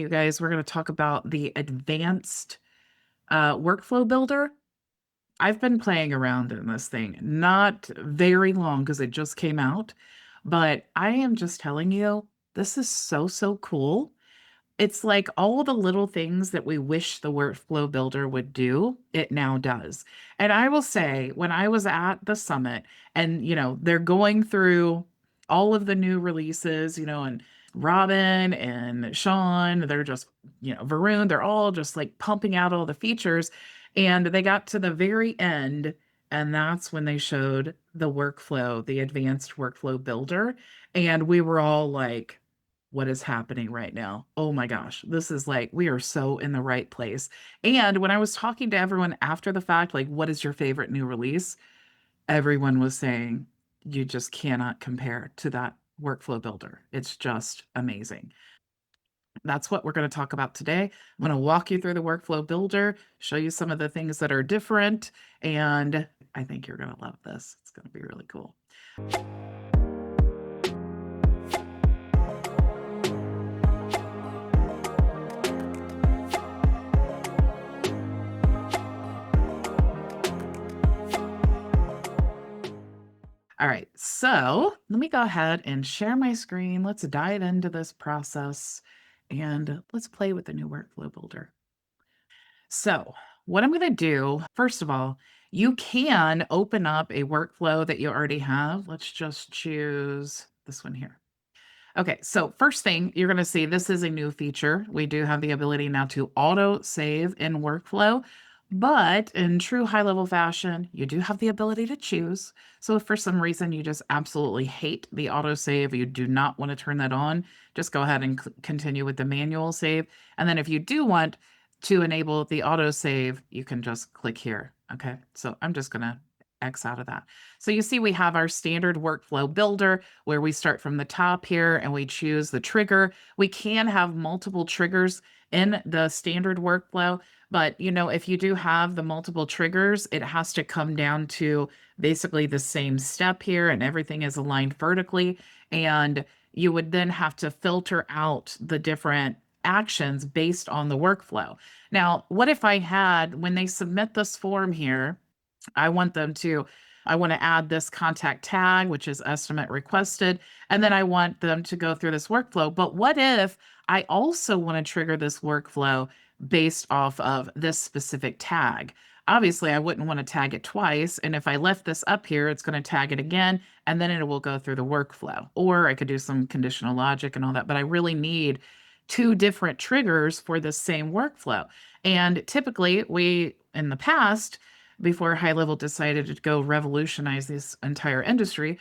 You guys, we're going to talk about the advanced workflow builder. I've been playing around in this thing, not very long because it just came out, but I am just telling you, this is so cool. It's like all the little things that we wish the workflow builder would do, it now does. And I will say, when I was at the summit and, they're going through all of the new releases, and Robin and Sean, they're just, Varun, they're all just like pumping out all the features. And they got to the very end, and that's when they showed the workflow, the advanced workflow builder. And we were all like, what is happening right now? Oh my gosh, this is like, we are so in the right place. And when I was talking to everyone after the fact, like, what is your favorite new release? Everyone was saying, you just cannot compare to that workflow builder. It's just amazing. That's what we're going to talk about today. I'm going to walk you through the workflow builder, show you some of the things that are different, and I think you're going to love this. It's going to be really cool. All right, so let me go ahead and share my screen. Let's dive into this process and let's play with the new workflow builder. So what I'm going to do, first of all, you can open up a workflow that you already have. Let's just choose this one here. Okay, so first thing you're going to see, this is a new feature. We do have the ability now to auto save in workflow, but in true HighLevel fashion, you do have the ability to choose. So if for some reason you just absolutely hate the auto save, you do not want to turn that on, just go ahead and continue with the manual save. And then if you do want to enable the auto save, you can just click here. Okay, so I'm just going to X out of that. So you see we have our standard workflow builder where we start from the top here and we choose the trigger. We can have multiple triggers in the standard workflow, but if you do have the multiple triggers, it has to come down to basically the same step here and everything is aligned vertically. And you would then have to filter out the different actions based on the workflow. Now, what if I had, when they submit this form here, I want to add this contact tag, which is estimate requested, and then I want them to go through this workflow. But what if I also want to trigger this workflow based off of this specific tag? Obviously, I wouldn't want to tag it twice. And if I left this up here, it's going to tag it again, and then it will go through the workflow. Or I could do some conditional logic and all that, but I really need two different triggers for the same workflow. And typically, in the past, before HighLevel decided to go revolutionize this entire industry,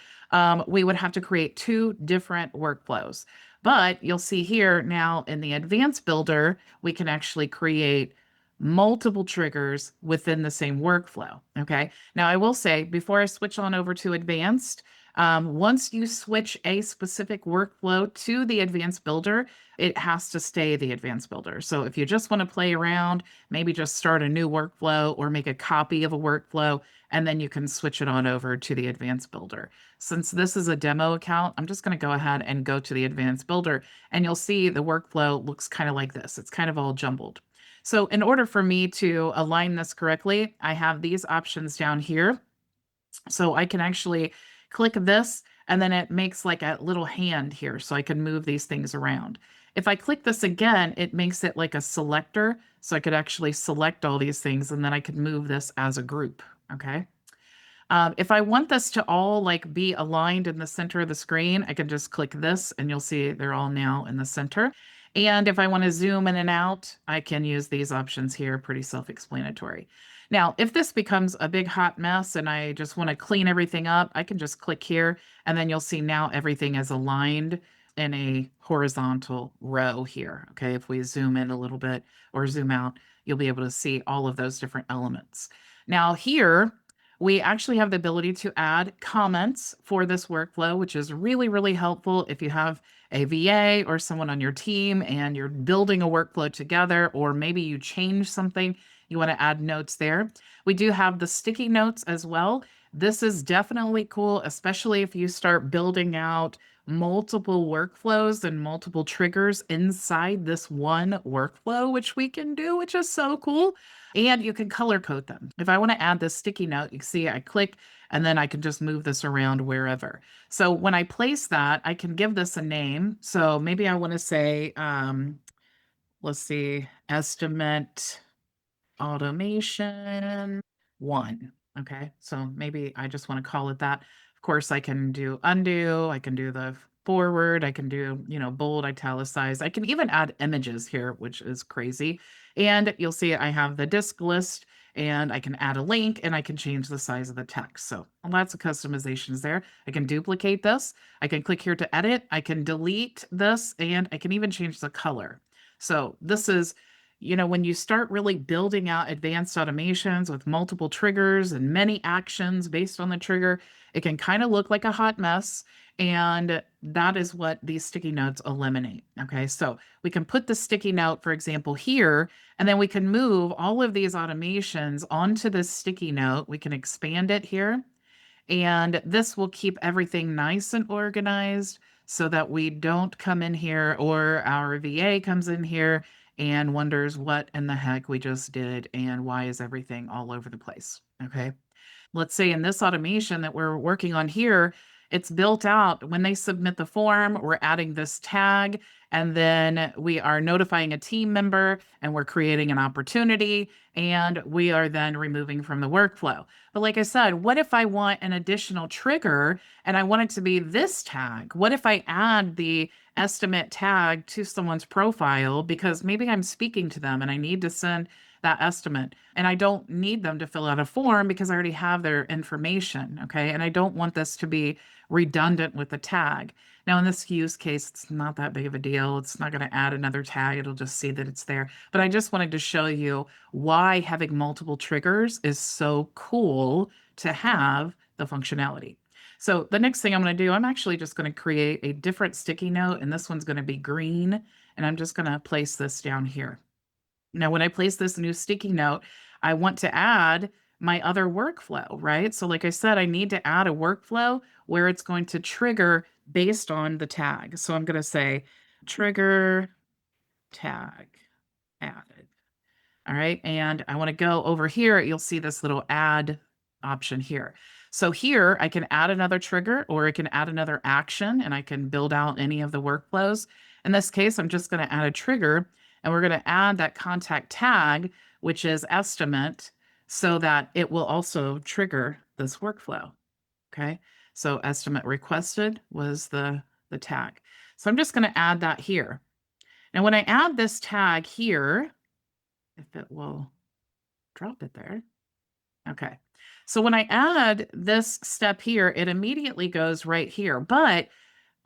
we would have to create two different workflows. But you'll see here now in the advanced builder, we can actually create multiple triggers within the same workflow. Okay. Now I will say before I switch on over to advanced, once you switch a specific workflow to the advanced builder, it has to stay the advanced builder. So if you just want to play around, maybe just start a new workflow or make a copy of a workflow, and then you can switch it on over to the advanced builder. Since this is a demo account, I'm just going to go ahead and go to the advanced builder, and you'll see the workflow looks kind of like this. It's kind of all jumbled. So in order for me to align this correctly, I have these options down here. So I can actually click this, and then it makes like a little hand here, so I can move these things around. If I click this again, it makes it like a selector, so I could actually select all these things, and then I could move this as a group, okay? If I want this to all like be aligned in the center of the screen, I can just click this, and you'll see they're all now in the center. And if I want to zoom in and out, I can use these options here, pretty self-explanatory. Now, if this becomes a big hot mess and I just want to clean everything up, I can just click here, and then you'll see now everything is aligned in a horizontal row here. Okay, if we zoom in a little bit or zoom out, you'll be able to see all of those different elements. Now here, we actually have the ability to add comments for this workflow, which is really helpful if you have a VA or someone on your team and you're building a workflow together, or maybe you change something, you want to add notes there. We do have the sticky notes as well. This is definitely cool, especially if you start building out multiple workflows and multiple triggers inside this one workflow, which we can do, which is so cool. And you can color code them. If I want to add this sticky note, you can see I click and then I can just move this around wherever. So when I place that, I can give this a name. So maybe I want to say, let's see, estimate automation 1. Okay, so maybe I just want to call it that. Of course, I can do undo, I can do the forward, I can do, bold, italicize. I can even add images here, which is crazy. And you'll see I have the disk list and I can add a link and I can change the size of the text. So lots of customizations there. I can duplicate this. I can click here to edit. I can delete this and I can even change the color. So this is when you start really building out advanced automations with multiple triggers and many actions based on the trigger, it can kind of look like a hot mess. And that is what these sticky notes eliminate. Okay, so we can put the sticky note, for example, here, and then we can move all of these automations onto this sticky note. We can expand it here. And this will keep everything nice and organized so that we don't come in here or our VA comes in here and wonders what in the heck we just did and why is everything all over the place. Okay. Let's say in this automation that we're working on here, it's built out. When they submit the form, we're adding this tag, and then we are notifying a team member, and we're creating an opportunity, and we are then removing from the workflow. But like I said, what if I want an additional trigger and I want it to be this tag? What if I add the estimate tag to someone's profile because maybe I'm speaking to them and I need to send that estimate and I don't need them to fill out a form because I already have their information, okay? And I don't want this to be redundant with the tag. Now, in this use case, it's not that big of a deal. It's not going to add another tag. It'll just see that it's there. But I just wanted to show you why having multiple triggers is so cool to have the functionality. So the next thing I'm going to do, I'm actually just going to create a different sticky note, and this one's going to be green, and I'm just going to place this down here. Now, when I place this new sticky note, I want to add my other workflow, right? So like I said, I need to add a workflow where it's going to trigger based on the tag. So I'm going to say trigger tag added. All right. And I want to go over here. You'll see this little add option here. So here I can add another trigger or I can add another action and I can build out any of the workflows. In this case, I'm just going to add a trigger and we're going to add that contact tag, which is estimate, so that it will also trigger this workflow. Okay. So estimate requested was the tag. So I'm just going to add that here. Now, when I add this tag here, if it will drop it there. Okay. So when I add this step here, it immediately goes right here, but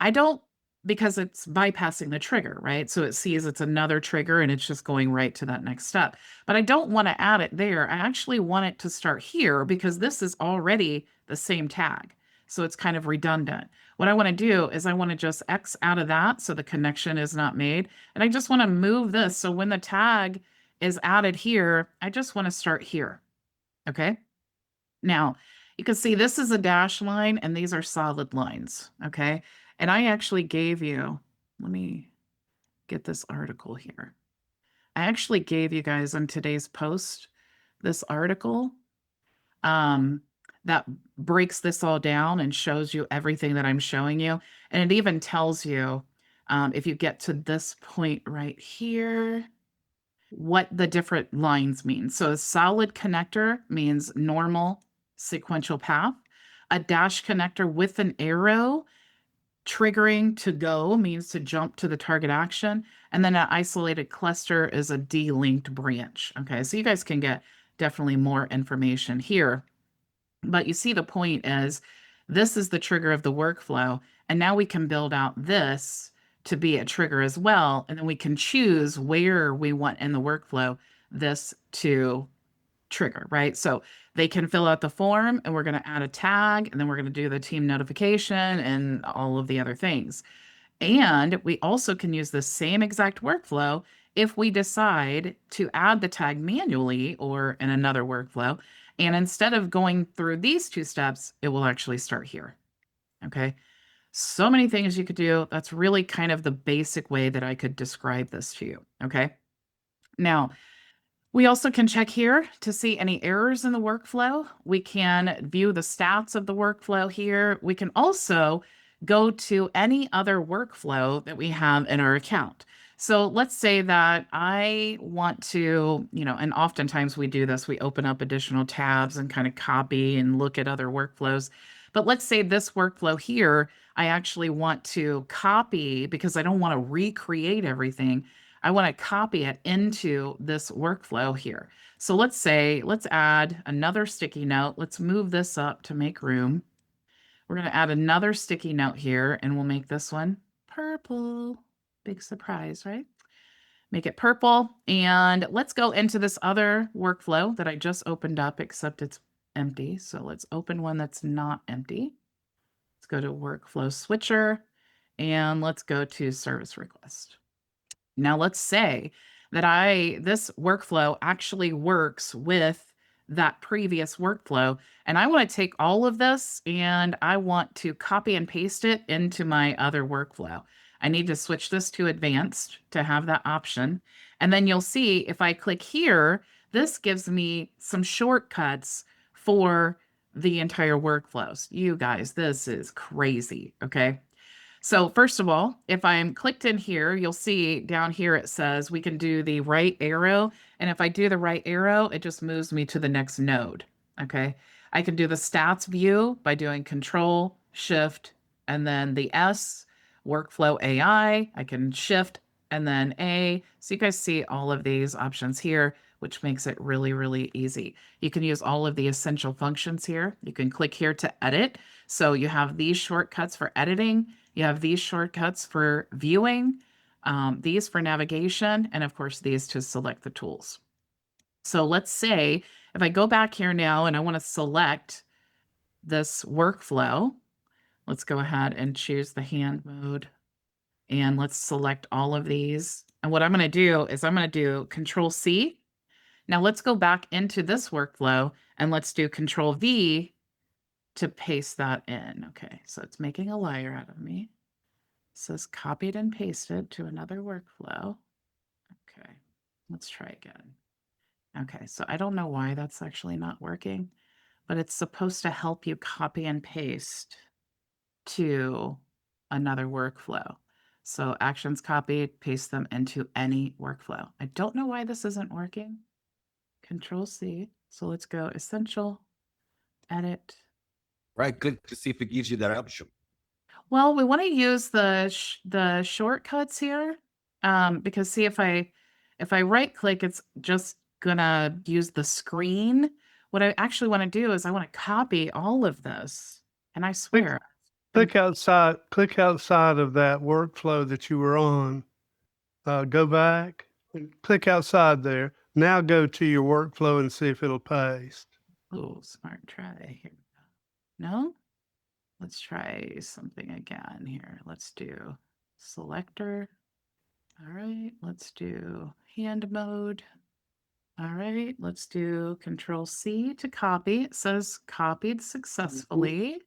I don't, because it's bypassing the trigger, right? So it sees it's another trigger and it's just going right to that next step. But I don't want to add it there. I actually want it to start here because this is already the same tag. So it's kind of redundant. What I want to do is I want to just X out of that so the connection is not made. And I just want to move this. So when the tag is added here, I just want to start here. Okay. Now, you can see this is a dash line and these are solid lines, okay? And I actually gave you, let me get this article here. I actually gave you guys on today's post this article that breaks this all down and shows you everything that I'm showing you. And it even tells you, if you get to this point right here, what the different lines mean. So a solid connector means normal sequential path. A dash connector with an arrow triggering to go means to jump to the target action. And then an isolated cluster is a delinked branch. Okay, so you guys can get definitely more information here. But you see the point is this is the trigger of the workflow. And now we can build out this to be a trigger as well. And then we can choose where we want in the workflow this to trigger, right? So they can fill out the form and we're going to add a tag and then we're going to do the team notification and all of the other things. And we also can use the same exact workflow if we decide to add the tag manually or in another workflow. And instead of going through these two steps, it will actually start here. Okay. So many things you could do. That's really kind of the basic way that I could describe this to you. Okay. Now, we also can check here to see any errors in the workflow. We can view the stats of the workflow here. We can also go to any other workflow that we have in our account. So let's say that I want to, and oftentimes we do this, we open up additional tabs and kind of copy and look at other workflows. But let's say this workflow here, I actually want to copy because I don't want to recreate everything. I want to copy it into this workflow here. So let's add another sticky note. Let's move this up to make room. We're going to add another sticky note here, and we'll make this one purple. Big surprise, right? Make it purple. And let's go into this other workflow that I just opened up, except it's empty. So let's open one that's not empty. Let's go to workflow switcher, and let's go to service request. Now let's say that this workflow actually works with that previous workflow, and I want to take all of this and I want to copy and paste it into my other workflow. I need to switch this to advanced to have that option. And then you'll see if I click here, this gives me some shortcuts for the entire workflows. You guys, this is crazy, okay? So first of all, if I'm clicked in here, you'll see down here it says we can do the right arrow. And if I do the right arrow, it just moves me to the next node. Okay. I can do the stats view by doing Control, Shift, and then the S, Workflow AI. I can Shift and then A. So you guys see all of these options here, which makes it really, really easy. You can use all of the essential functions here. You can click here to edit. So you have these shortcuts for editing. You have these shortcuts for viewing, these for navigation, and of course, these to select the tools. So let's say if I go back here now and I want to select this workflow, let's go ahead and choose the hand mode and let's select all of these. And what I'm going to do is I'm going to do Control C. Now let's go back into this workflow and let's do Control V to paste that in. Okay, so it's making a liar out of me. It says copied and pasted to another workflow. Okay, let's try again. Okay, so I don't know why that's actually not working, but it's supposed to help you copy and paste to another workflow. So actions copied, paste them into any workflow. I don't know why this isn't working. Control C. So let's go essential, edit. Right click to see if it gives you that option. Well, we want to use the shortcuts here, because see if I right click, it's just gonna use the screen. What I actually want to do is I want to copy all of this, and I swear. Click outside of that workflow that you were on. Go back and click outside there. Now go to your workflow and see if it'll paste. Oh, smart try here. No? Let's try something again here. Let's do selector. All right, let's do hand mode. All right, let's do Control C to copy. It says copied successfully.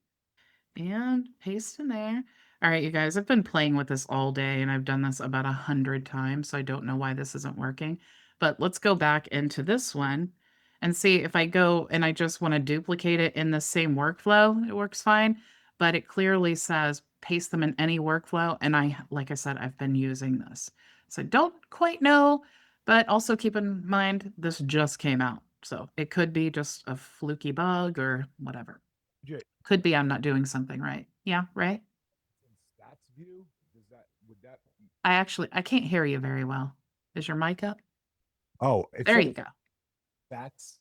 And paste in there. All right, you guys, I've been playing with this all day and I've done this about 100 times, so I don't know why this isn't working. But let's go back into this one and see if I go and I just want to duplicate it in the same workflow, it works fine. But it clearly says paste them in any workflow. And like I said, I've been using this. So I don't quite know, but also keep in mind this just came out. So it could be just a fluky bug or whatever. Could be I'm not doing something right. Yeah, right? Stats view, would that I can't hear you very well. Is your mic up? it's There you go. That's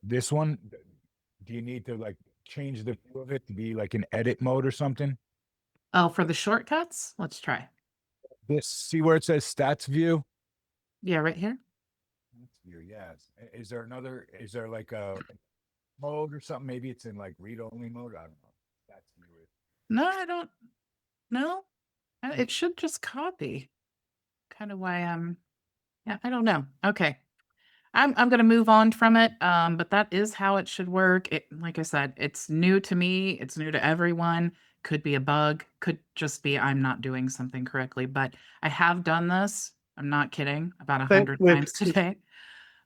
this one. Do you need to like change the view of it to be like an edit mode or something? Oh, for the shortcuts? Let's try. See where it says stats view? Yeah, right here. Stats view, yes. Is there like a mode or something? Maybe it's in like read only mode. I don't know. Stats view is. No, I don't. No, it should just copy. Kind of why yeah, I don't know. Okay. I'm going to move on from it. But that is how it should work. Like I said, it's new to me. It's new to everyone. Could be a bug, could just be I'm not doing something correctly. But I have done this. I'm not kidding, about But 100 with, times today.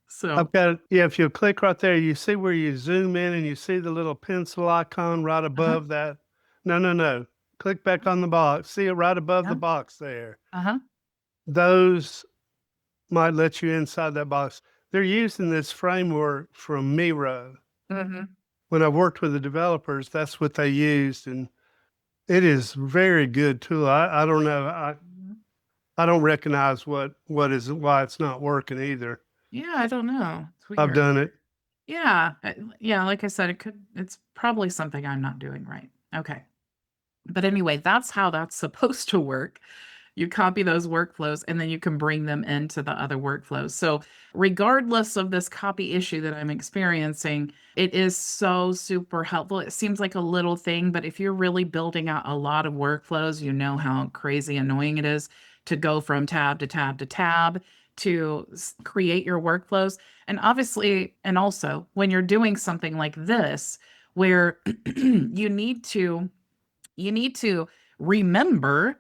So, I've got, yeah, if you click right there, you see where you zoom in and you see the little pencil icon right above that. No. Click back on the box. See it right above the yeah, box there. uh-huh. Those might let you inside that box. They're using this framework from Miro. Mm-hmm. When I worked with the developers, that's what they used, and it is very good tool. I don't know. I don't recognize why it's not working either. Yeah, I don't know. It's I've weird. done it. Yeah, yeah, like I said, it's probably something I'm not doing right. Okay. But anyway, that's how that's supposed to work. You copy those workflows and then you can bring them into the other workflows. So, regardless of this copy issue that I'm experiencing, it is so super helpful. It seems like a little thing, but if you're really building out a lot of workflows, you know how crazy annoying it is to go from tab to tab to tab to create your workflows. And obviously, and also when you're doing something like this, where you need to remember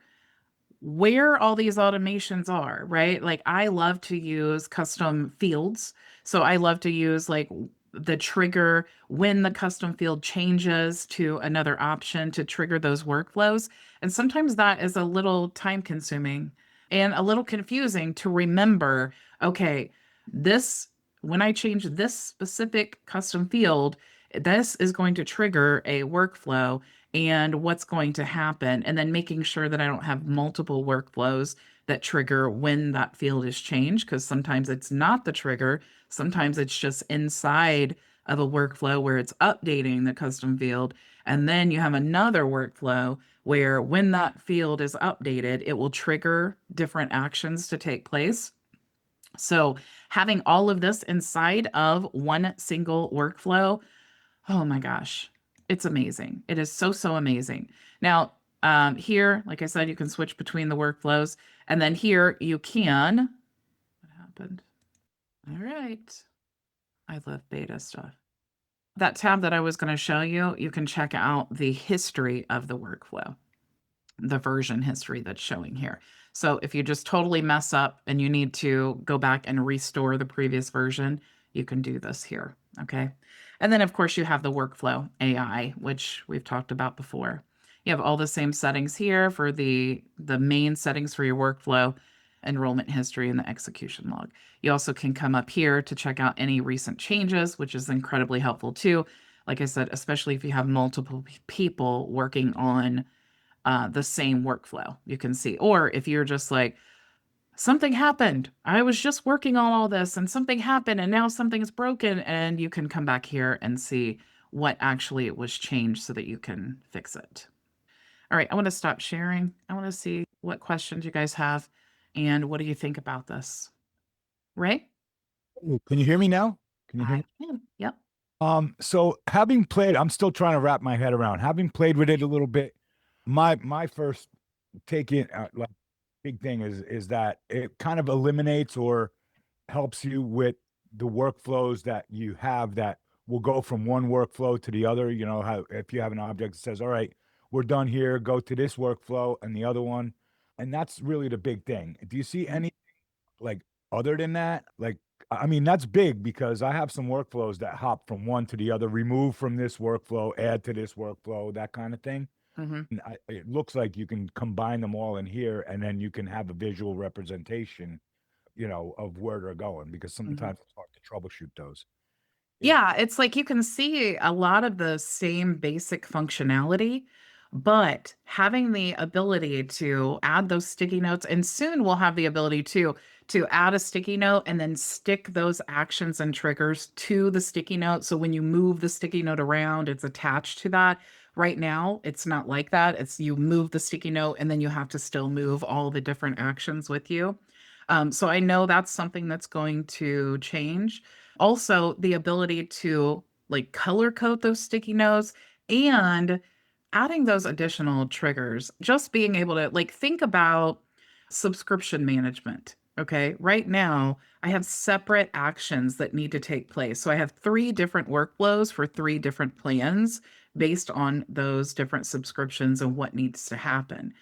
where all these automations are, right? Like I love to use custom fields. So I love to use like the trigger when the custom field changes to another option to trigger those workflows. And sometimes that is a little time consuming and a little confusing to remember, okay, this, when I change this specific custom field, this is going to trigger a workflow and what's going to happen, and then making sure that I don't have multiple workflows that trigger when that field is changed, because sometimes it's not the trigger, sometimes it's just inside of a workflow where it's updating the custom field, and then you have another workflow where when that field is updated, it will trigger different actions to take place. So having all of this inside of one single workflow, oh my gosh, it's amazing. It is so, so amazing. Now, here, like I said, you can switch between the workflows. And then here you can, what happened? All right. I love beta stuff. That tab that I was going to show you, you can check out the history of the workflow, the version history that's showing here. So if you just totally mess up and you need to go back and restore the previous version, you can do this here, okay? And then of course you have the workflow AI, which we've talked about before. You have all the same settings here for the main settings for your workflow, enrollment history, and the execution log. You also can come up here to check out any recent changes, which is incredibly helpful too. Like I said, especially if you have multiple people working on the same workflow, you can see. Or if you're just like, something happened, I was just working on all this and something happened and now something's broken, and you can come back here and see what actually it was changed so that you can fix it. All right, I want to stop sharing. I want to see what questions you guys have and what do you think about this? Ray? Ooh, can you hear me now? Can you hear me? I can. Yep. So having played, I'm still trying to wrap my head around. Having played with it a little bit, my first take in like big thing is that it kind of eliminates or helps you with the workflows that you have that will go from one workflow to the other. You know, how if you have an object that says, all right, we're done here, go to this workflow and the other one. And that's really the big thing. Do you see any like other than that? Like, I mean, that's big because I have some workflows that hop from one to the other, remove from this workflow, add to this workflow, that kind of thing. Mm-hmm. And it looks like you can combine them all in here and then you can have a visual representation, you know, of where they're going because sometimes it's hard to troubleshoot those. Yeah, it's like you can see a lot of the same basic functionality, but having the ability to add those sticky notes, and soon we'll have the ability to add a sticky note and then stick those actions and triggers to the sticky note. So when you move the sticky note around, it's attached to that. Right now, it's not like that. It's you move the sticky note and then you have to still move all the different actions with you. So I know that's something that's going to change. Also, the ability to like color code those sticky notes and adding those additional triggers, just being able to like think about subscription management. Okay. Right now, I have separate actions that need to take place. So I have 3 different workflows for 3 different plans based on those different subscriptions and what needs to happen.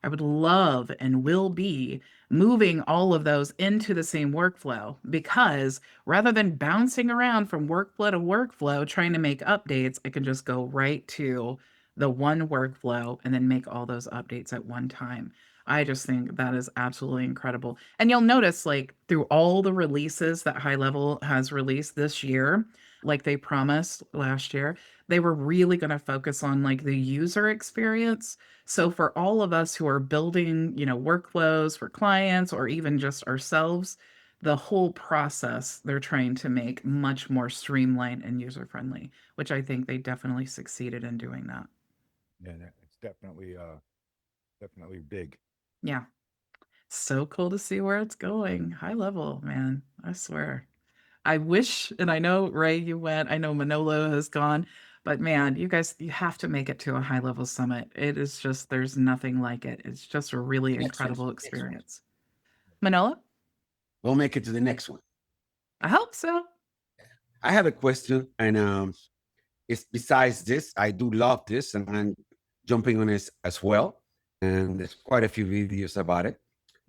I would love and will be moving all of those into the same workflow, because rather than bouncing around from workflow to workflow trying to make updates, I can just go right to the one workflow and then make all those updates at one time. I just think that is absolutely incredible. And you'll notice, like, through all the releases that HighLevel has released this year, like they promised last year, they were really going to focus on like the user experience. So for all of us who are building, workflows for clients or even just ourselves, the whole process they're trying to make much more streamlined and user friendly, which I think they definitely succeeded in doing that. Yeah, it's definitely definitely big. Yeah. So cool to see where it's going. HighLevel, man. I swear. I wish, and I know Ray, you went. I know Manolo has gone, but man, you guys, you have to make it to a HighLevel summit. It is just, there's nothing like it. It's just a really Next one, incredible next one. experience. Manolo, We'll make it to the next one. I hope so. I have a question, and it's besides this. I do love this, and I'm jumping on this as well. And there's quite a few videos about it.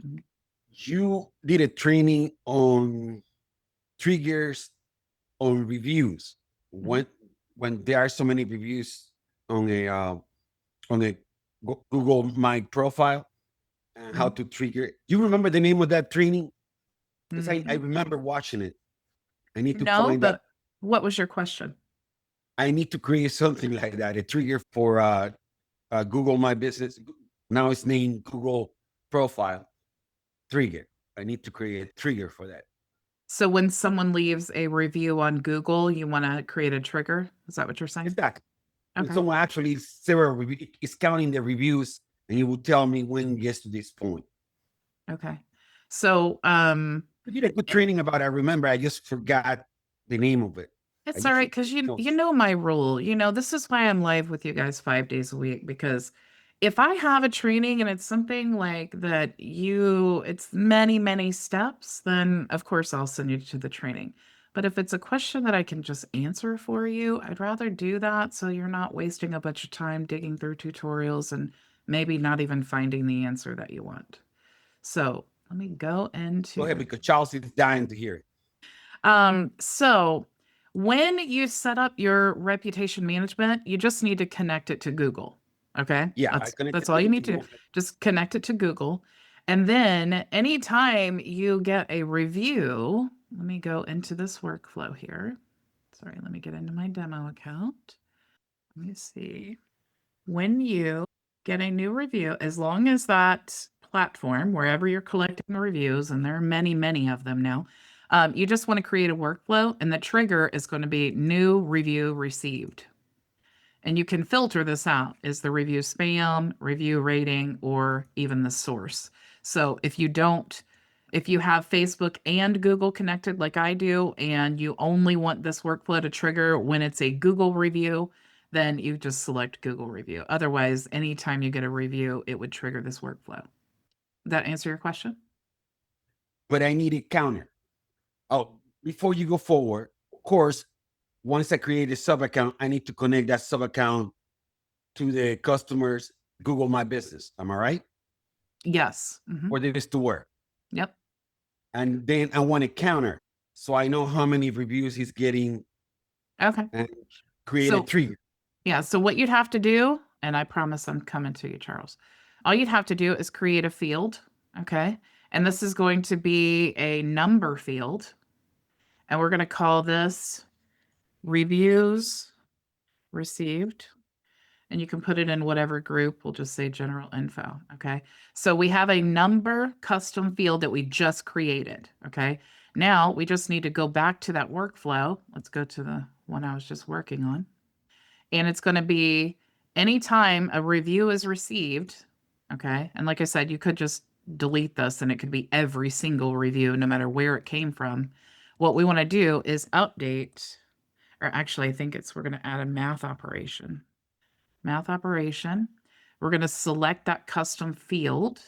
Mhm. You did a training on triggers on reviews. When there are so many reviews on a Google My Profile, and how to trigger. You remember the name of that training? Because I Mhm. remember watching it. I need to No, find that. but what was your question? I need to create something like that, a trigger for Google My Business. Now it's named Google Profile Trigger. I need to create a trigger for that. So when someone leaves a review on Google, you want to create a trigger? Is that what you're saying? Exactly. When Okay. someone actually is counting the reviews, and you will tell me when it gets to this point. Okay. So, We did a good training about it. I remember. I just forgot the name of it. it's all right, because you know my rule. This is why I'm live with you guys 5 days a week, because if I have a training and it's something like that, it's many, many steps, then of course I'll send you to the training. But if it's a question that I can just answer for you, I'd rather do that so you're not wasting a bunch of time digging through tutorials and maybe not even finding the answer that you want. So let me go into. Go ahead, because Charles is dying to hear it. So when you set up your reputation management, you just need to connect it to Google. Okay. Yeah, That's all you need to do. Just connect it to Google. And then anytime you get a review, let me go into this workflow here. Sorry, let me get into my demo account. Let me see. When you get a new review, as long as that platform, wherever you're collecting the reviews, and there are many, many of them now, you just want to create a workflow, and the trigger is going to be new review received. And you can filter this out. Is the review spam, review rating, or even the source? So if you have Facebook and Google connected like I do, and you only want this workflow to trigger when it's a Google review, then you just select Google review. Otherwise, anytime you get a review, it would trigger this workflow. That answer your question? But I need a counter. Oh, before you go forward, of course, once I create a sub account, I need to connect that sub account to the customer's Google My Business. Am I right? Yes. Mhm. Or did this to work? Yep. And then I want a counter, so I know how many reviews he's getting, Okay. and create a So trigger. yeah, so what you'd have to do, and I promise I'm coming to you, Charles. All you'd have to do is create a field, okay? And this is going to be a number field. And we're going to call this reviews received. And you can put it in whatever group. We'll just say general info, okay? So we have a number custom field that we just created, okay? Now we just need to go back to that workflow. Let's go to the one I was just working on. And it's going to be anytime a review is received, okay? And like I said, you could just delete this and it could be every single review, no matter where it came from. What we want to do is update, or actually, I think we're going to add a math operation. Math operation. We're going to select that custom field,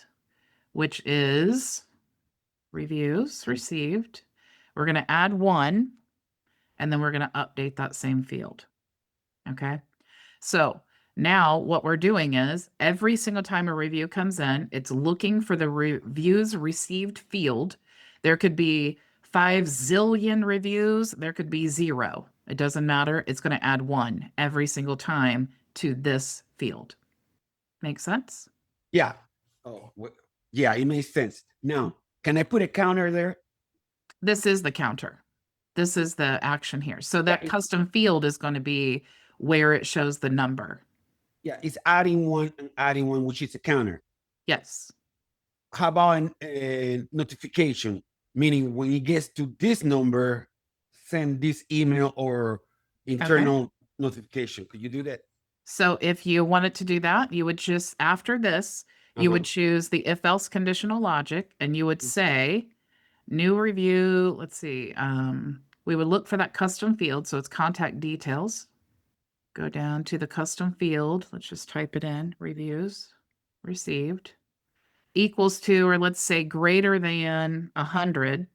which is reviews received. We're going to add one, and then we're going to update that same field. Okay. So now what we're doing is every single time a review comes in, it's looking for the reviews received field. There could be 5 zillion reviews. There could be 0. It doesn't matter. It's going to add 1 every single time to this field. Make sense? Yeah. Yeah, it makes sense. Now, can I put a counter there? This is the counter. This is the action here. So that custom field is going to be where it shows the number. Yeah, it's adding one and adding one, which is a counter. Yes. How about a notification? Meaning when it gets to this number, send this email or internal notification. Could you do that? So if you wanted to do that, you would just, after this, you would choose the if else conditional logic and you would say new review. Let's see. We would look for that custom field. So it's contact details. Go down to the custom field. Let's just type it in. Reviews received equals to, or let's say greater than 100.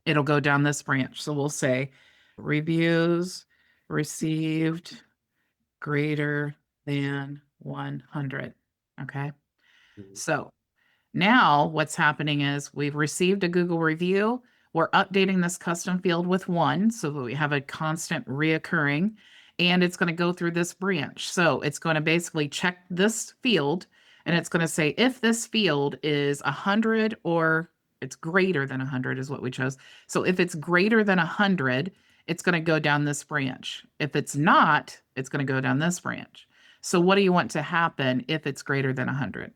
It'll go down this branch. So we'll say reviews received greater than 100. Okay. So now what's happening is we've received a Google review. We're updating this custom field with 1 so that we have a constant reoccurring, and it's going to go through this branch. So it's going to basically check this field and it's going to say if this field is 100 or it's greater than 100 is what we chose. So if it's greater than 100, it's going to go down this branch. If it's not, it's going to go down this branch. So what do you want to happen if it's greater than 100?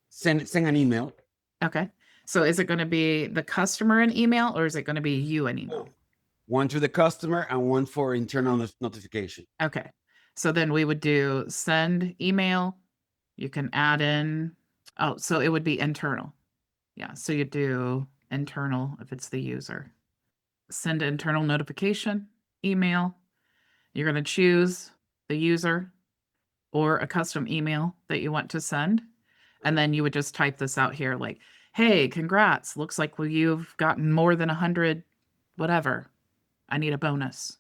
Send an email. Okay. So is it going to be the customer an email or is it going to be you an email? One to the customer and one for internal notification. Okay. So then we would do send email. You can add in, so it would be internal. Yeah. So you do internal if it's the user. Send internal notification, email. You're going to choose the user or a custom email that you want to send. And then you would just type this out here like, hey, congrats. Looks like you've gotten more than 100, whatever. I need a bonus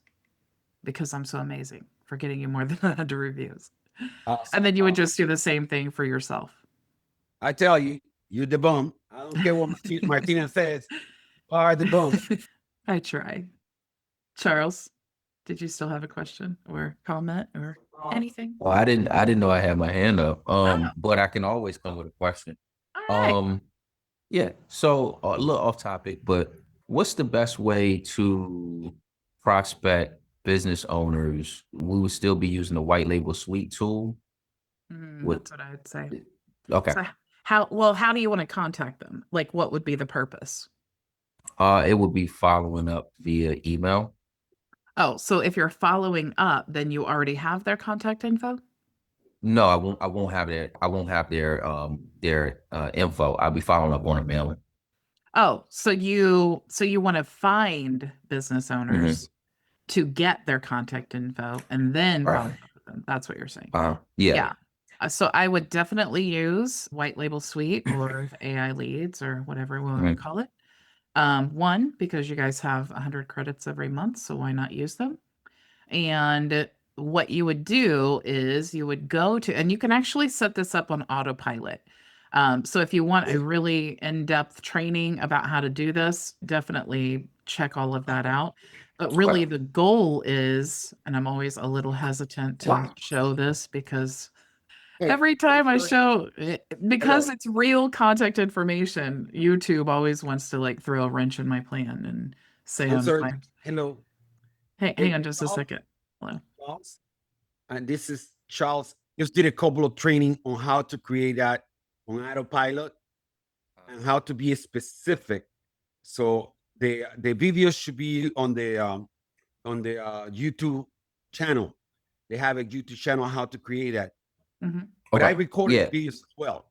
because I'm so amazing for getting you more than 100 reviews. And then you would just do the same thing for yourself. I tell you, you're the bum. I don't care what Martina says. You are the bum. I try. Charles, did you still have a question or comment or anything? Oh, I didn't know I had my hand up. But I can always come with a question. All right. Yeah. So a little off topic, but what's the best way to prospect business owners? We would still be using the white label suite tool. That's what I'd say. Okay. So how do you want to contact them? Like, what would be the purpose? It would be following up via email. Oh, so if you're following up, then you already have their contact info? No, I won't have their info. I'll be following up on a mailing. Oh, so you want to find business owners to get their contact info and then follow up with them. That's what you're saying. Yeah. So I would definitely use white label suite or AI leads or whatever we want to call it. 1, because you guys have 100 credits every month, so why not use them? And what you would do is you would go to, and you can actually set this up on Autopilot. So if you want a really in-depth training about how to do this, definitely check all of that out. But really the goal is, and I'm always a little hesitant to show this because every time I show it, because it's real contact information, YouTube always wants to like throw a wrench in my plan and say, I'm sorry. Hello. Hang on just a second. Hello. Charles. And this is Charles. Just did a couple of training on how to create that on Autopilot and how to be specific. So the videos should be on the YouTube channel. They have a YouTube channel how to create that. But I recorded videos as well,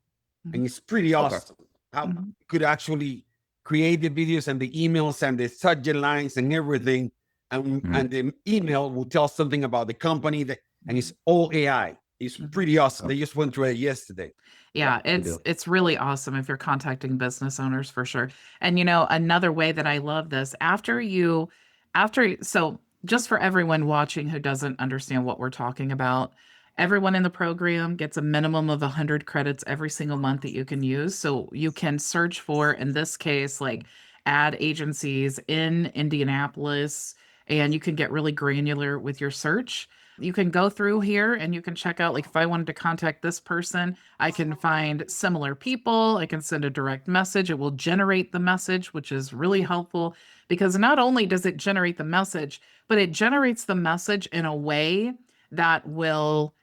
and it's pretty awesome. How you could actually create the videos and the emails and the subject lines and everything, and the email will tell something about the company and it's all AI. It's pretty awesome. They just went through it yesterday. Yeah, it's really awesome if you're contacting business owners for sure. And another way that I love this, so just for everyone watching who doesn't understand what we're talking about, everyone in the program gets a minimum of 100 credits every single month that you can use. So you can search for, in this case, like ad agencies in Indianapolis, and you can get really granular with your search. You can go through here and you can check out, like, if I wanted to contact this person, I can find similar people. I can send a direct message. It will generate the message, which is really helpful because not only does it generate the message, but it generates the message in a way that will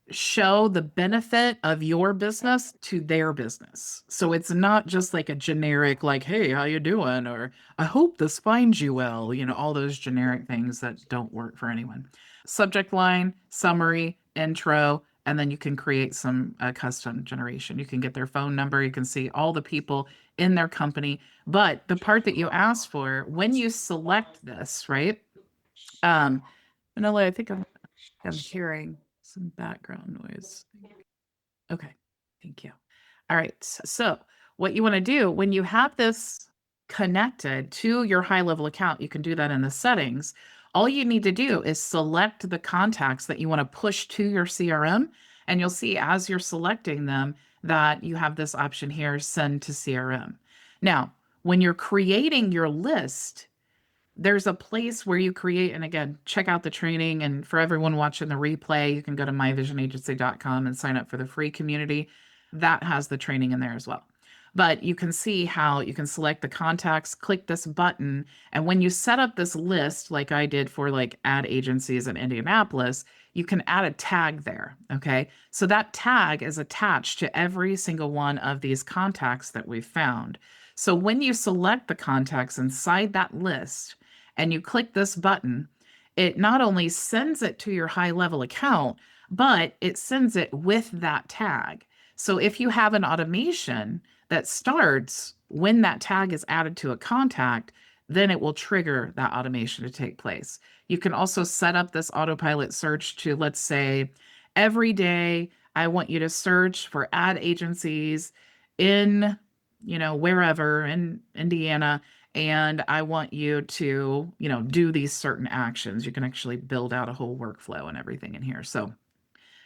show the benefit of your business to their business. So it's not just like a generic, like, hey, how you doing? Or I hope this finds you well, all those generic things that don't work for anyone. Subject line, summary, intro, and then you can create some custom generation. You can get their phone number. You can see all the people in their company. But the part that you asked for, when you select this, right? Manila, I think I'm hearing some background noise. Okay, thank you. All right, so what you want to do when you have this connected to your HighLevel account, you can do that in the settings. All you need to do is select the contacts that you want to push to your CRM, and you'll see as you're selecting them that you have this option here, send to CRM. Now, when you're creating your list, there's a place where you create, and again, check out the training. And for everyone watching the replay, you can go to myvisionagency.com and sign up for the free community. That has the training in there as well. But you can see how you can select the contacts, click this button, and when you set up this list, like I did for like ad agencies in Indianapolis, you can add a tag there, okay? So that tag is attached to every single one of these contacts that we've found. So when you select the contacts inside that list, and you click this button, it not only sends it to your HighLevel account, but it sends it with that tag. So if you have an automation that starts when that tag is added to a contact, then it will trigger that automation to take place. You can also set up this autopilot search to, let's say, every day I want you to search for ad agencies in, wherever in Indiana, and I want you to, do these certain actions. You can actually build out a whole workflow and everything in here. So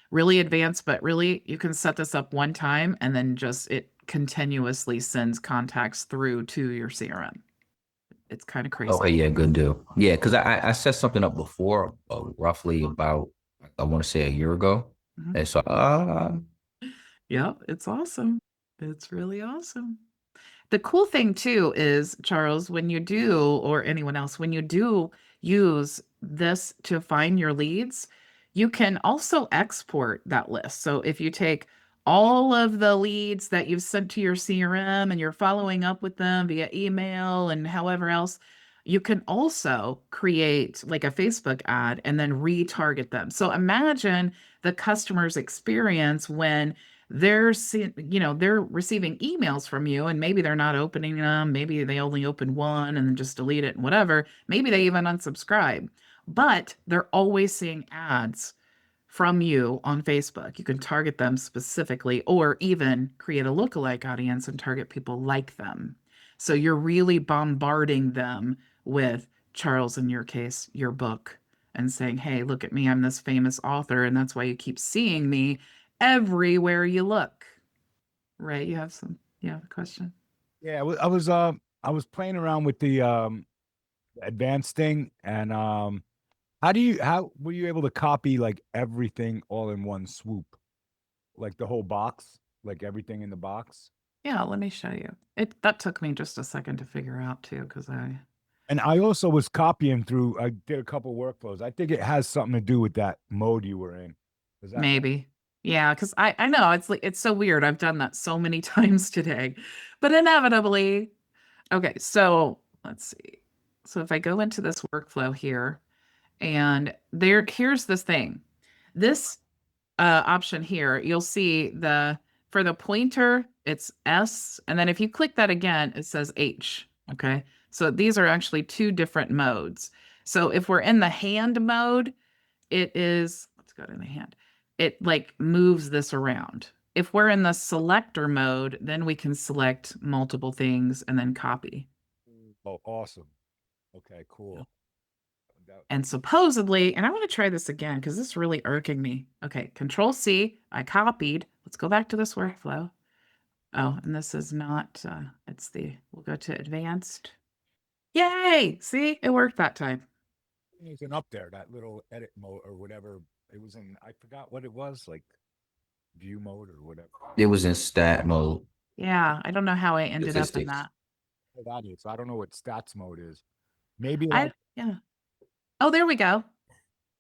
really advanced, but really you can set this up one time and then just it continuously sends contacts through to your CRM. It's kind of crazy. Okay, yeah, good deal. Yeah, because I set something up before, roughly about, I want to say, a year ago. Mhm. And so, Yeah, it's awesome. It's really awesome. The cool thing too is, Charles, when you do, or anyone else, when you do use this to find your leads, you can also export that list. So if you take all of the leads that you've sent to your CRM and you're following up with them via email and however else, you can also create like a Facebook ad and then retarget them. So imagine the customer's experience when they're receiving emails from you, and maybe they're not opening them. Maybe they only open one and then just delete it and whatever. Maybe they even unsubscribe, but they're always seeing ads from you on Facebook. You can target them specifically, or even create a lookalike audience and target people like them. So you're really bombarding them with, Charles, in your case, your book, and saying, hey, look at me, I'm this famous author, and that's why you keep seeing me everywhere you look. Right? You have a question? Yeah, I was playing around with the advanced thing, and how were you able to copy like everything all in one swoop, like the whole box, like everything in the box? Yeah, let me show you. That took me just a second to figure out too, because And I also was copying through. I did a couple workflows. I think it has something to do with that mode you were in. Is that maybe. Yeah, because I know it's like it's so weird. I've done that so many times today. But inevitably, okay, so let's see. So if I go into this workflow here, and here's this thing. This option here, you'll see for the pointer, it's S, and then if you click that again, it says H. Okay, so these are actually two different modes. So if we're in the hand mode, it is, let's go to the hand. It like moves this around. If we're in the selector mode, then we can select multiple things and then copy. Oh, awesome. Okay, cool. And supposedly, and I want to try this again because this is really irking me. Okay, Control C, I copied. Let's go back to this workflow. Oh, and this is not, we'll go to advanced. Yay! See, it worked that time. It wasn't up there, that little edit mode or whatever. It was in, I forgot what it was, like view mode or whatever. It was in stat mode. Yeah, I don't know how I ended up in Statistics. that. That is, I don't know what stats mode is. Maybe Yeah. Oh, there we go.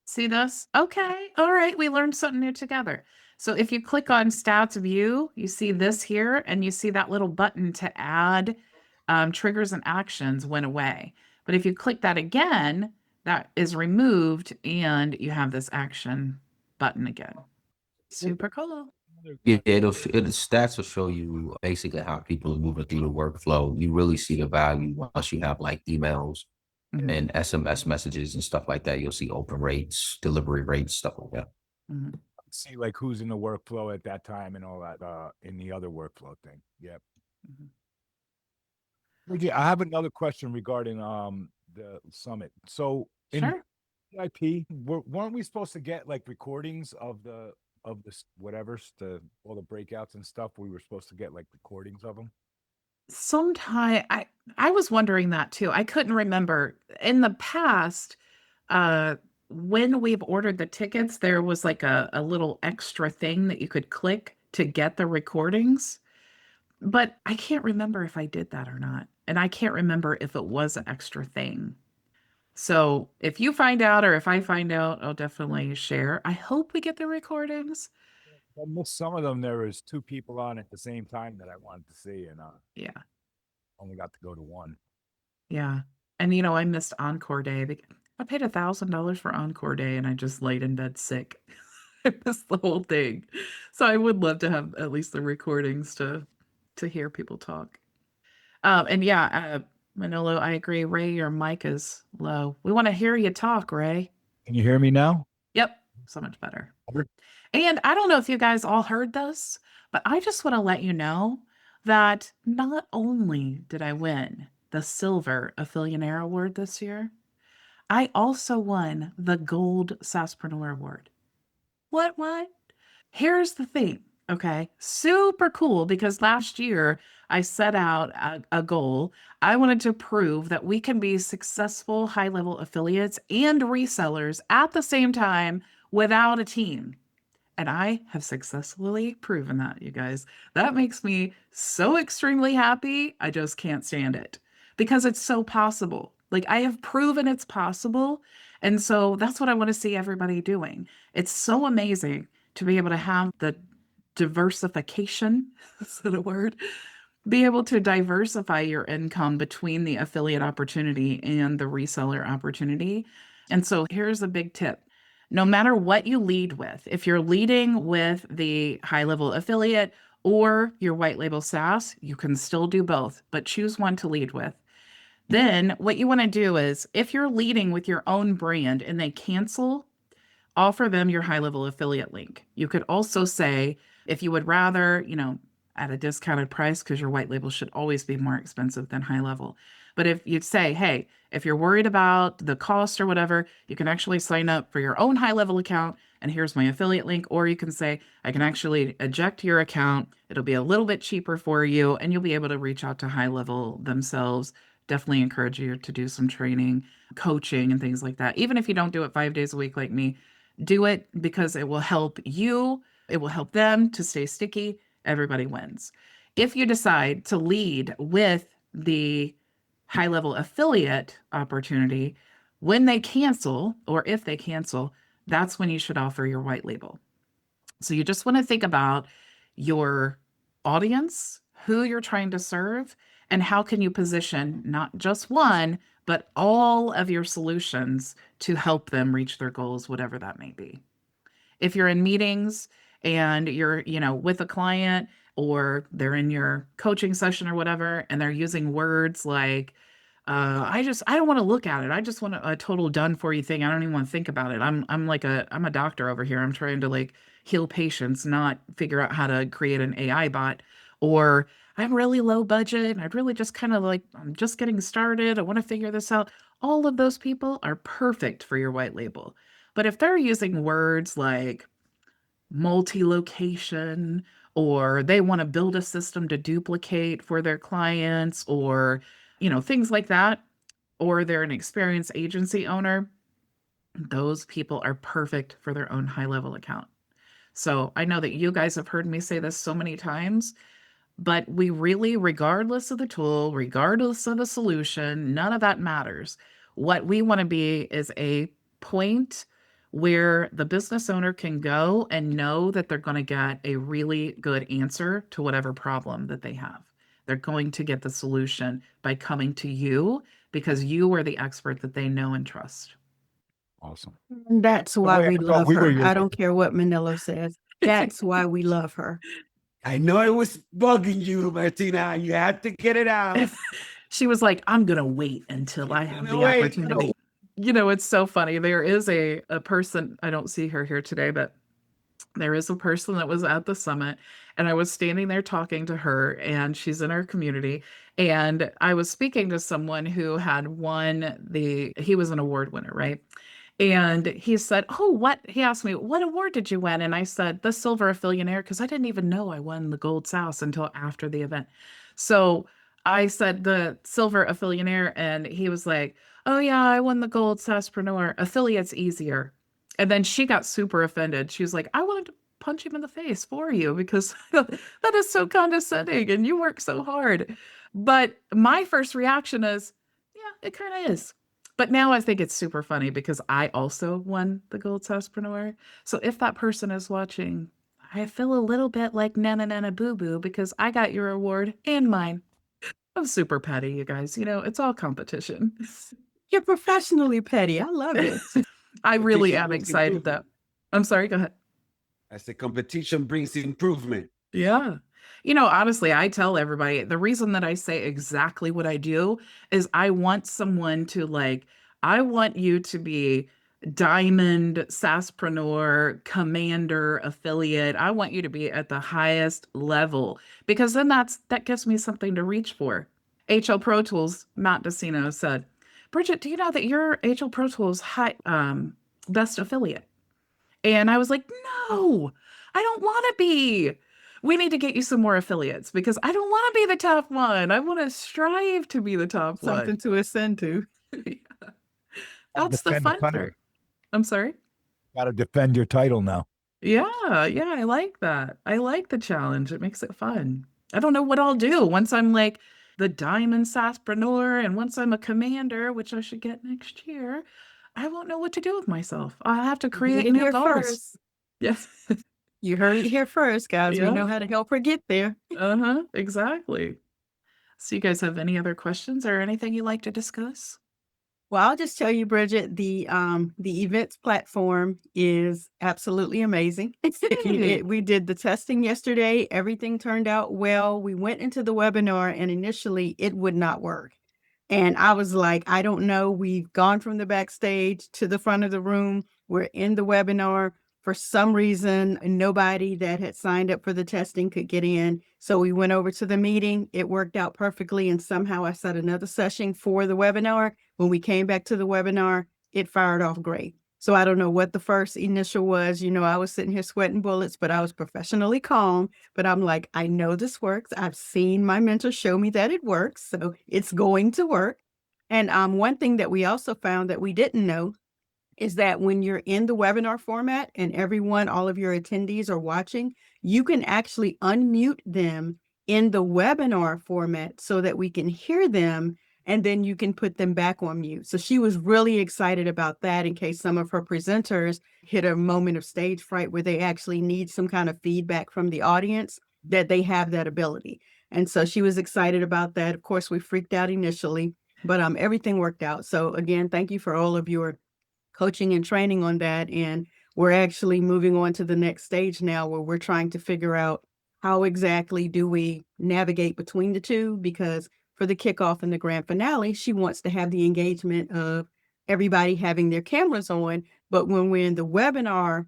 See this? Okay. All right. We learned something new together. So if you click on stats view, you see this here, and you see that little button to add triggers and actions went away. But if you click that again, that is removed and you have this action button again. Super cool. Yeah, it'll stats will show you basically how people are moving through the workflow. You really see the value once you have like emails Mhm. and SMS messages and stuff like that. You'll see open rates, delivery rates, stuff like that. Mhm. see like who's in the workflow at that time and all that in the other workflow thing. Yep. Mhm. Bridget, I have another question regarding the summit. So in Sure. VIP, weren't we supposed to get like recordings of this whatever's all the breakouts and stuff? We were supposed to get like recordings of them. Sometime I was wondering that too. I couldn't remember. In the past, when we've ordered the tickets, there was like a little extra thing that you could click to get the recordings. But I can't remember if I did that or not. And I can't remember if it was an extra thing. So if you find out or if I find out, I'll definitely share. I hope we get the recordings. I missed some of them. There was 2 people on at the same time that I wanted to see, and Yeah. only got to go to one. Yeah. And I missed Encore Day. I paid $1,000 for Encore Day and I just laid in bed sick. I missed the whole thing. So I would love to have at least the recordings to hear people talk. And yeah, Manolo, I agree. Ray, your mic is low. We want to hear you talk, Ray. Can you hear me now? Yep, so much better. And I don't know if you guys all heard this, but I just want to let you know that not only did I win the Silver Affiliateer Award this year, I also won the Gold SaaSpreneur Award. What? Here's the thing, okay? Super cool because last year I set out a goal. I wanted to prove that we can be successful high-level affiliates and resellers at the same time without a team. And I have successfully proven that, you guys. That makes me so extremely happy. I just can't stand it because it's so possible. Like, I have proven it's possible. And so that's what I want to see everybody doing. It's so amazing to be able to have the diversification, is that a word? Be able to diversify your income between the affiliate opportunity and the reseller opportunity. And so here's a big tip. No matter what you lead with, if you're leading with the high-level affiliate or your white label SaaS, you can still do both, but choose one to lead with. Then what you want to do is if you're leading with your own brand and they cancel, offer them your high-level affiliate link. You could also say, if you would rather, at a discounted price, because your white label should always be more expensive than high level. But if you'd say, hey, if you're worried about the cost or whatever, you can actually sign up for your own high level account and here's my affiliate link. Or you can say, I can actually eject your account. It'll be a little bit cheaper for you and you'll be able to reach out to high level themselves. Definitely encourage you to do some training, coaching, and things like that. Even if you don't do it 5 days a week like me, do it because it will help you. It will help them to stay sticky. Everybody wins. If you decide to lead with the high level affiliate opportunity, when they cancel, or if they cancel, that's when you should offer your white label. So you just want to think about your audience, who you're trying to serve, and how can you position not just one, but all of your solutions to help them reach their goals, whatever that may be. If you're in meetings and you're, with a client or they're in your coaching session or whatever, and they're using words like, I don't want to look at it. I just want a total done for you thing. I don't even want to think about it. I'm a doctor over here. I'm trying to like heal patients, not figure out how to create an AI bot. Or I'm really low budget and I'd really just kind of like, I'm just getting started. I want to figure this out. All of those people are perfect for your white label. But if they're using words like multi-location, or they want to build a system to duplicate for their clients, or, things like that, or they're an experienced agency owner, those people are perfect for their own HighLevel account. So I know that you guys have heard me say this so many times, but we really, regardless of the tool, regardless of the solution, none of that matters. What we want to be is a point where the business owner can go and know that they're going to get a really good answer to whatever problem that they have. They're going to get the solution by coming to you because you are the expert that they know and trust. Awesome. That's why way I we thought love we were her. your- I don't care what Manilo says. That's why we love her. I know it was bugging you, Martina. You had to get it out. She was like, I'm going to wait until I have the Wait, opportunity. It's so funny. There is a person, I don't see her here today, but there is a person that was at the summit, and I was standing there talking to her, and she's in our community. And I was speaking to someone who had won he was an award winner, right? And he said, he asked me, what award did you win? And I said, the Silver Affiliateer, because I didn't even know I won the Gold Souse until after the event. So I said the Silver Affiliateer, and he was like, oh yeah, I won the Gold Saucepreneur. Affiliate's easier. And then she got super offended. She was like, I wanted to punch him in the face for you because that is so condescending and you work so hard. But my first reaction is, yeah, it kind of is. But now I think it's super funny because I also won the Gold Saucepreneur. So if that person is watching, I feel a little bit like Nana Nana Boo Boo because I got your award and mine. I'm super petty, you guys. It's all competition. You're professionally petty. I love it. I really Competition am brings excited improvement. that. I'm sorry, go ahead. I said competition brings improvement. Yeah. Honestly, I tell everybody the reason that I say exactly what I do is I want someone to I want you to be diamond, SaaSpreneur, commander, affiliate. I want you to be at the highest level because then that gives me something to reach for. HL Pro Tools, Matt Decino said, Bridget, do you know that you're HL Pro Tools best affiliate? And I was like, no, I don't want to be. We need to get you some more affiliates because I don't want to be the top one. I want to strive to be the top Something one. to ascend to. That's the Defend the fun title. part. I'm sorry. Got to defend your title now. Yeah, I like that. I like the challenge. It makes it fun. I don't know what I'll do once I'm like the diamond SaaSpreneur and once I'm a commander, which I should get next year. I won't know what to do with myself. I'll have to create Get new here goals. first. Yes. You heard it here first, guys. Yeah. We know how to help her get there. Exactly. So you guys have any other questions or anything you'd like to discuss? Well, I'll just tell you, Bridget, the events platform is absolutely amazing. We did the testing yesterday. Everything turned out well. We went into the webinar and initially it would not work. And I was like, I don't know. We've gone from the backstage to the front of the room. We're in the webinar. For some reason, nobody that had signed up for the testing could get in. So we went over to the meeting. It worked out perfectly. And somehow I set another session for the webinar. When we came back to the webinar, it fired off great. So I don't know what the first initial was. I was sitting here sweating bullets, but I was professionally calm. But I'm like, I know this works. I've seen my mentor show me that it works. So it's going to work. And one thing that we also found that we didn't know is that when you're in the webinar format and all of your attendees are watching, you can actually unmute them in the webinar format so that we can hear them, and then you can put them back on mute. So she was really excited about that in case some of her presenters hit a moment of stage fright where they actually need some kind of feedback from the audience, that they have that ability. And so she was excited about that. Of course, we freaked out initially, but everything worked out. So again, thank you for all of your coaching and training on that. And we're actually moving on to the next stage now where we're trying to figure out how exactly do we navigate between the two, because for the kickoff and the grand finale, she wants to have the engagement of everybody having their cameras on. But when we're in the webinar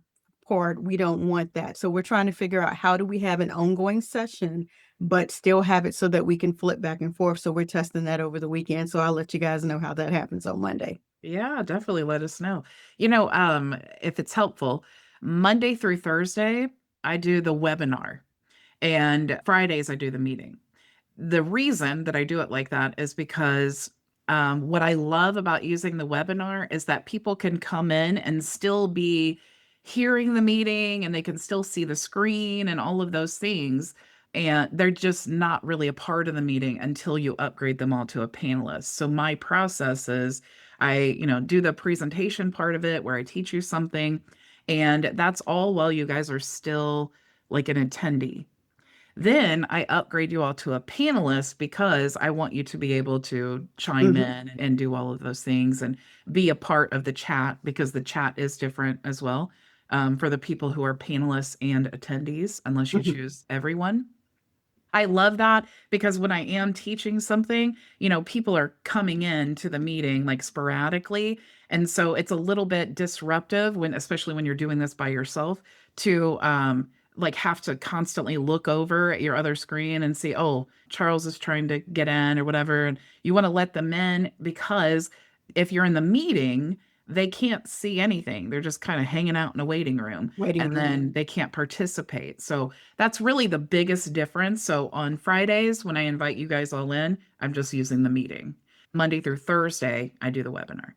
part, we don't want that. So we're trying to figure out how do we have an ongoing session, but still have it so that we can flip back and forth. So we're testing that over the weekend. So I'll let you guys know how that happens on Monday. Yeah, definitely let us know. If it's helpful, Monday through Thursday, I do the webinar, and Fridays I do the meeting. The reason that I do it like that is because what I love about using the webinar is that people can come in and still be hearing the meeting, and they can still see the screen and all of those things. And they're just not really a part of the meeting until you upgrade them all to a panelist. So my process is I do the presentation part of it where I teach you something, and that's all while you guys are still like an attendee. Then I upgrade you all to a panelist because I want you to be able to chime in and do all of those things and be a part of the chat, because the chat is different as well, for the people who are panelists and attendees, unless you choose everyone. I love that because when I am teaching something, people are coming in to the meeting like sporadically. And so it's a little bit disruptive especially when you're doing this by yourself, to like have to constantly look over at your other screen and see, oh, Charles is trying to get in or whatever. And you want to let them in, because if you're in the meeting, they can't see anything. They're just kind of hanging out in a waiting room, and then they can't participate. So that's really the biggest difference. So on Fridays, when I invite you guys all in, I'm just using the meeting. Monday through Thursday, I do the webinar.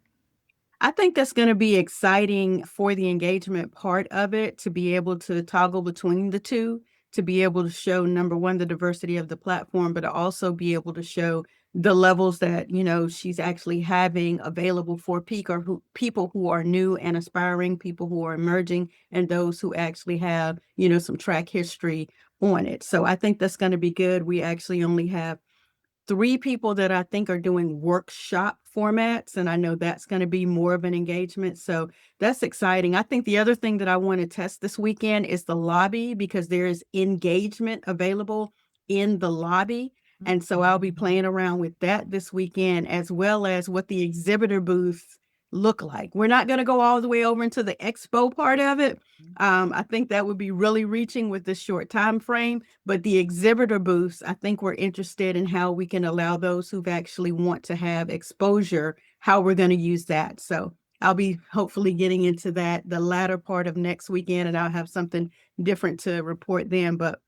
I think that's going to be exciting for the engagement part of it, to be able to toggle between the two, to be able to show, number one, the diversity of the platform, but to also be able to show the levels that, she's actually having available for people who are new and aspiring, people who are emerging, and those who actually have, some track history on it. So I think that's going to be good. We actually only have 3 people that I think are doing workshop formats, and I know that's going to be more of an engagement. So that's exciting. I think the other thing that I want to test this weekend is the lobby, because there is engagement available in the lobby. And so I'll be playing around with that this weekend, as well as what the exhibitor booths look like. We're not going to go all the way over into the expo part of it. I think that would be really reaching with this short time frame. But the exhibitor booths, I think we're interested in how we can allow those who actually want to have exposure, how we're going to use that. So I'll be hopefully getting into that the latter part of next weekend, and I'll have something different to report then. But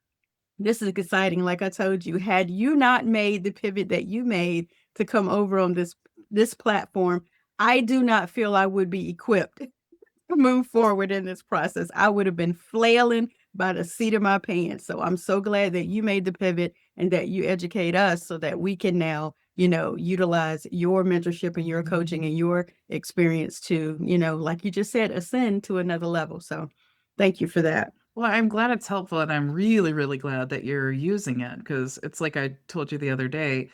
this is exciting. Like I told you, had you not made the pivot that you made to come over on this platform, I do not feel I would be equipped to move forward in this process. I would have been flailing by the seat of my pants. So I'm so glad that you made the pivot and that you educate us so that we can now, utilize your mentorship and your coaching and your experience to, like you just said, ascend to another level. So thank you for that. Well, I'm glad it's helpful, and I'm really, really glad that you're using it, because it's like I told you the other day,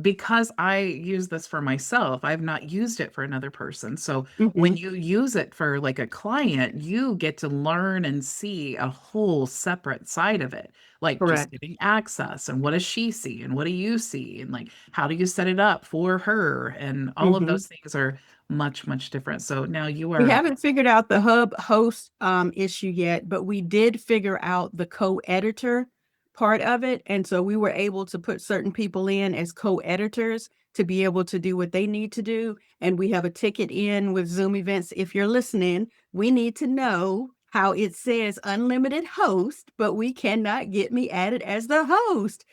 because I use this for myself, I've not used it for another person. So when you use it for like a client, you get to learn and see a whole separate side of it, like just getting access, and what does she see and what do you see, and like how do you set it up for her, and all of those things are much, much different. So now you We are haven't figured out the hub host issue yet, but we did figure out the co-editor part of it. And so we were able to put certain people in as co-editors to be able to do what they need to do. And we have a ticket in with Zoom events. If you're listening, we need to know how it says unlimited host, but we cannot get me added as the host.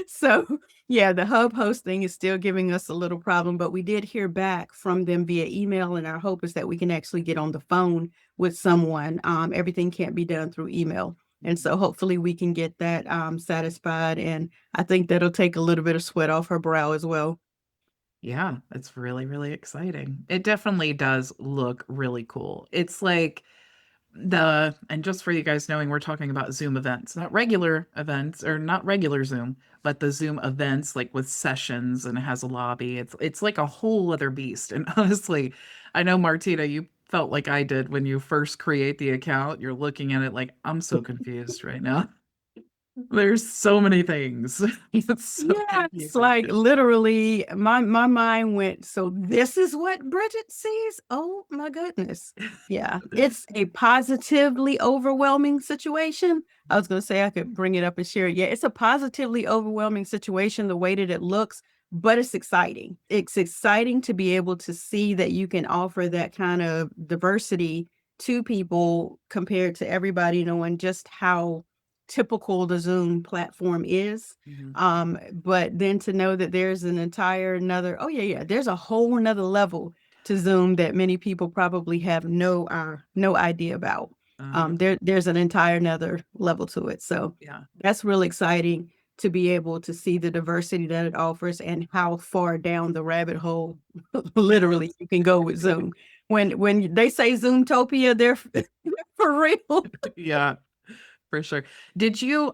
So yeah, the hub hosting is still giving us a little problem, but we did hear back from them via email, and our hope is that we can actually get on the phone with someone. Everything can't be done through email. And so hopefully we can get that satisfied. And I think that'll take a little bit of sweat off her brow as well. Yeah, it's really, really exciting. It definitely does look really cool. It's like and just for you guys knowing, we're talking about Zoom events, not regular events, or not regular Zoom, but the Zoom events, like with sessions, and it has a lobby. It's like a whole other beast. And honestly, I know, Martina, you felt like I did when you first create the account. You're looking at it like, I'm so confused right now. There's so many things. It's so Yeah, it's confusing. like literally my mind went, so this is what Bridget sees? Oh my goodness. Yeah, it's a positively overwhelming situation. I was gonna say I could bring it up and share it. Yeah, it's a positively overwhelming situation the way that it looks, but it's exciting. It's exciting to be able to see that you can offer that kind of diversity to people compared to everybody knowing just how typical the Zoom platform is. Mhm. But then to know that there's an entire another, oh yeah, there's a whole another level to Zoom that many people probably have no idea about. There's an entire another level to it. So Yeah. that's really exciting to be able to see the diversity that it offers and how far down the rabbit hole literally you can go with Zoom. When they say Zoomtopia, they're for real. Yeah, for sure. Did you,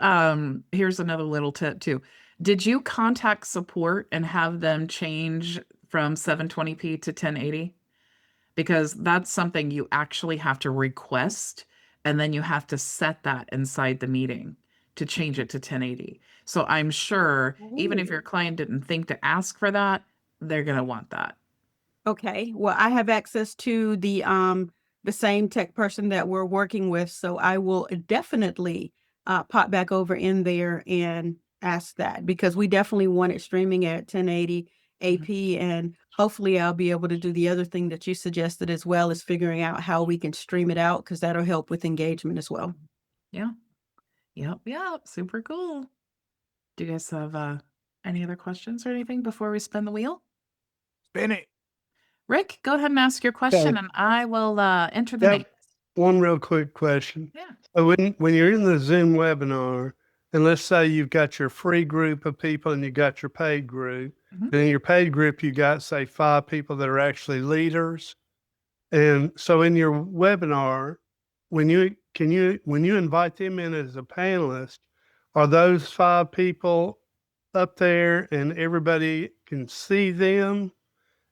here's another little tip too. Did you contact support and have them change from 720p to 1080? Because that's something you actually have to request, and then you have to set that inside the meeting to change it to 1080. So I'm sure even if your client didn't think to ask for that, they're going to want that. Okay. Well, I have access to the same tech person that we're working with, so I will definitely pop back over in there and ask that because we definitely want it streaming at 1080 AP, and hopefully I'll be able to do the other thing that you suggested as well as figuring out how we can stream it out because that'll help with engagement as well. Yeah. Yep. Super cool. Do you guys have any other questions or anything before we spin the wheel? Spin it. Rick, go ahead and ask your question and I will enter the Yeah. name. One real quick question. Yeah. So when you're in the Zoom webinar, and let's say you've got your free group of people and you got your paid group, Mhm. and in your paid group you got say 5 people that are actually leaders. And so in your webinar, when you invite them in as a panelist, are those 5 people up there and everybody can see them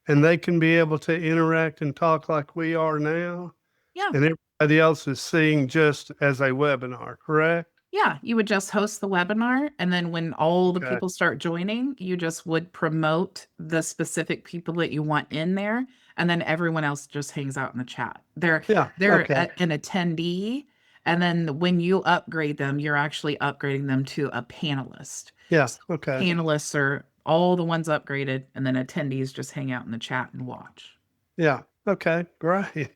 and they can be able to interact and talk like we are now? Yeah. And everybody else is seeing just as a webinar, correct? Yeah, you would just host the webinar, and then when all the Okay. people start joining, you just would promote the specific people that you want in there, and then everyone else just hangs out in the chat. They're Yeah. Okay. an attendee, and then when you upgrade them, you're actually upgrading them to a panelist. Yeah. So Okay. panelists are all the ones upgraded, and then attendees just hang out in the chat and watch. Yeah. Okay. Great.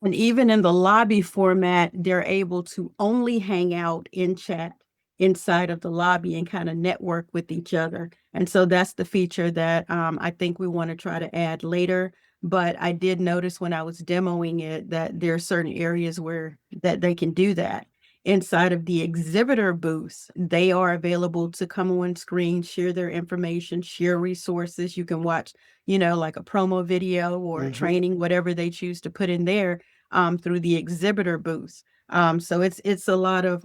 And even in the lobby format, they're able to only hang out in chat inside of the lobby and kind of network with each other. And so that's the feature that I think we want to try to add later. But I did notice when I was demoing it that there are certain areas where that they can do that. Inside of the exhibitor booths, they are available to come on screen, share their information, share resources. You can watch, like a promo video or Mhm. training, whatever they choose to put in there through the exhibitor booths. So it's a lot of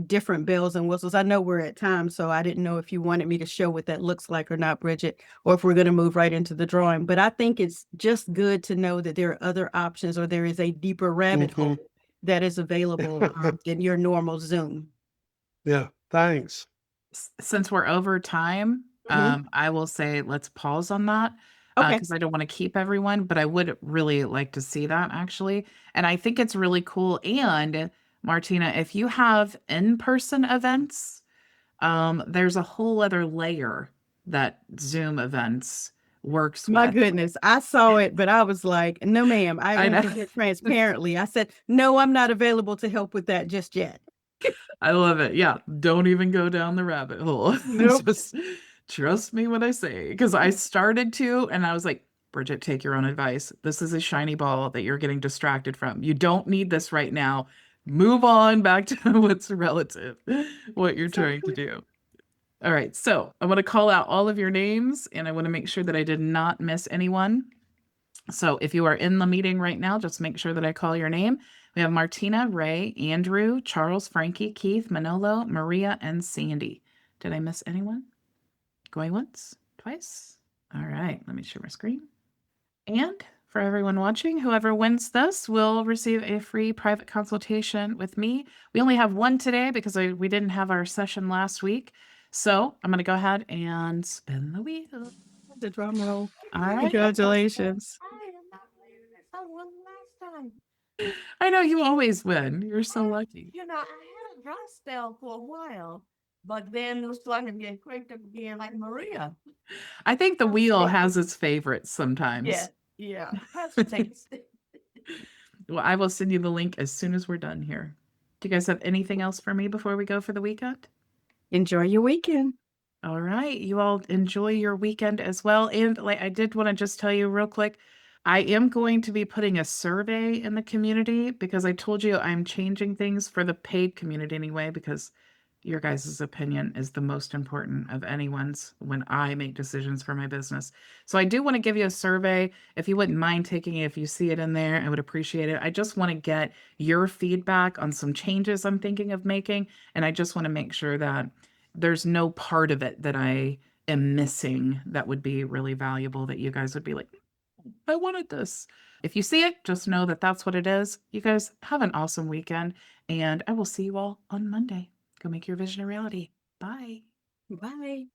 different bells and whistles. I know we're at time, so I didn't know if you wanted me to show what that looks like or not, Bridget, or if we're going to move right into the drawing. But I think it's just good to know that there are other options or there is a deeper rabbit hole that is available than your normal Zoom. Yeah. Thanks. Since we're over time, Mhm. I will say let's pause on that Okay. because I don't want to keep everyone, but I would really like to see that actually. And I think it's really cool. And Martina, if you have in-person events, there's a whole other layer that Zoom events works My with. goodness, I saw it, but I was like, no, ma'am. I I know. answered it transparently. I said, no, I'm not available to help with that just yet. I love it. Yeah. Don't even go down the rabbit hole. Nope. Just trust me when I say, because I started to, and I was like, Bridget, take your own advice. This is a shiny ball that you're getting distracted from. You don't need this right now. Move on back to what's relative, what you're trying to do. All right. So I want to call out all of your names and I want to make sure that I did not miss anyone. So if you are in the meeting right now, just make sure that I call your name. We have Martina, Ray, Andrew, Charles, Frankie, Keith, Manolo, Maria, and Sandy. Did I miss anyone? Going once, twice. All right, let me share my screen. And for everyone watching. Whoever wins this will receive a free private consultation with me. We only have one today because we didn't have our session last week. So I'm going to go ahead and spin the wheel. The drum roll. All right. Congratulations. I won last time. I know you always win. You're so lucky. You know, I had a dry spell for a while, but then it was starting to get cranked up again like Maria. I think the wheel has its favorites sometimes. Yeah. That's the taste. Well, I will send you the link as soon as we're done here. Do you guys have anything else for me before we go for the weekend? Enjoy your weekend. All right. You all enjoy your weekend as well. And like I did want to just tell you real quick, I am going to be putting a survey in the community because I told you I'm changing things for the paid community anyway, because your guys' opinion is the most important of anyone's when I make decisions for my business. So I do want to give you a survey. If you wouldn't mind taking it, if you see it in there, I would appreciate it. I just want to get your feedback on some changes I'm thinking of making. And I just want to make sure that there's no part of it that I am missing that would be really valuable, that you guys would be like, I wanted this. If you see it, just know that that's what it is. You guys have an awesome weekend, and I will see you all on Monday. Go make your vision a reality. Bye. Bye.